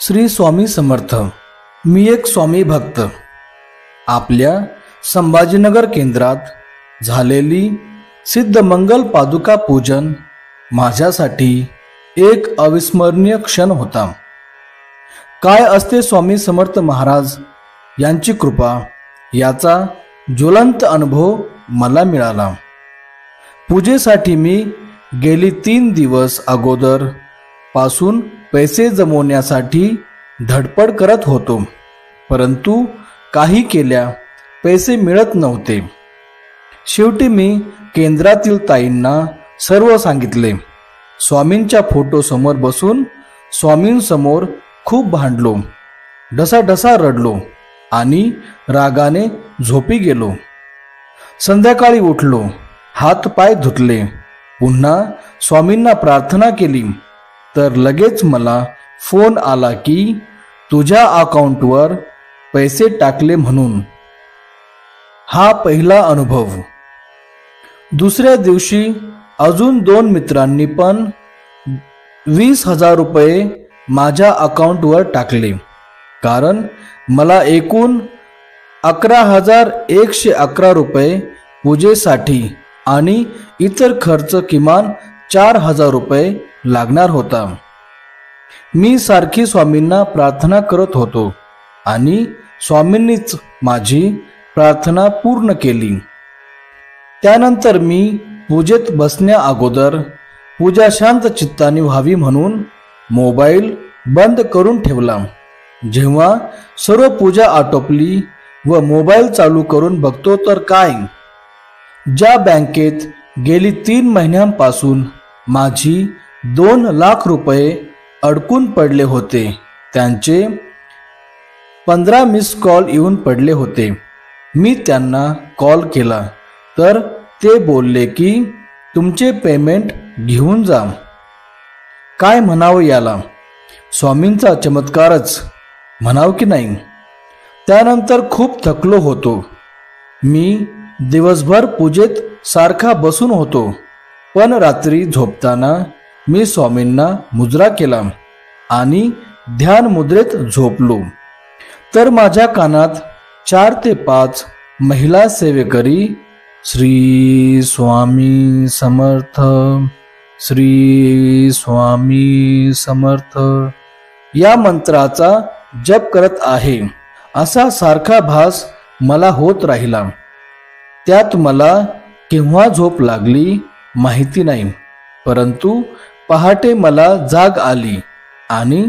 श्री स्वामी समर्थ। मी एक स्वामी भक्त। आपल्या संभाजीनगर केंद्रात झालेली सिद्धमंगल पादुका पूजन माझ्यासाठी एक अविस्मरणीय क्षण होता। काय असते स्वामी समर्थ महाराज यांची कृपा याचा ज्वलंत अनुभव मला मिळाला। पूजेसाठी मी गेली 3 दिवस अगोदर पासून पैसे जमवण्यासाठी धडपड करत होतो, परंतु काही केल्या पैसे मिळत नव्हते। शेवटी मी केंद्रातील ताईंना सर्व सांगितले। स्वामींच्या फोटो समोर बसून स्वामींसमोर खूप भांडलो, ढसाढसा रडलो आणि रागाने झोपी गेलो। संध्याकाळी उठलो, हात पाय धुतले, पुन्हा स्वामींना प्रार्थना केली तर लगेच मला फोन आला की तुझ्या अकाउंटवर पैसे टाकले म्हणून। हा पहिला अनुभव। दुसऱ्या दिवशी अजून 2 मित्रांनी पण 20,000 रुपये माझ्या अकाउंटवर टाकले, कारण मला एकूण 11,111 रुपये पूजेसाठी आणि इतर खर्च किमान 4,000 रुपये लागणार होता। मी सारखी स्वामींना प्रार्थना करत होतो आणि स्वामींनीच माझी प्रार्थना पूर्ण केली। त्यानंतर मी पूजेत बसण्या अगोदर पूजा शांत चित्ताने व्हावी म्हणून मोबाईल बंद करून ठेवला। जेव्हा सर्व पूजा आटोपली व मोबाईल चालू करून बघतो तर काय, ज्या बँकेत गेली 3 महिन्यांपासून माझी 2 लाख रुपये अडकून पडले होते, त्यांचे 15 मिस कॉल येऊन पडले होते। मी त्यांना कॉल केला तर ते बोलले की तुमचे पेमेंट घेऊन जा। काय म्हणावं याला, स्वामींचा चमत्कारच म्हणाव की नाही। त्यानंतर खूप थकलो होतो। मी दिवसभर पूजेत सारखा बसून होतो, पण रात्री झोपताना मी स्वामींना मुजरा केला आणि ध्यान मुद्रेत झोपलो तर माझ्या कानात 4 ते 5 महिला सेवेकरी श्री स्वामी समर्थ, श्री स्वामी समर्थ या मंत्राचा जप करत आहे असा सारखा भास मला होत राहिला। त्यात मला केव्हा झोप लागली माहिती नाही, परंतु पहाटे मला जाग आली आणि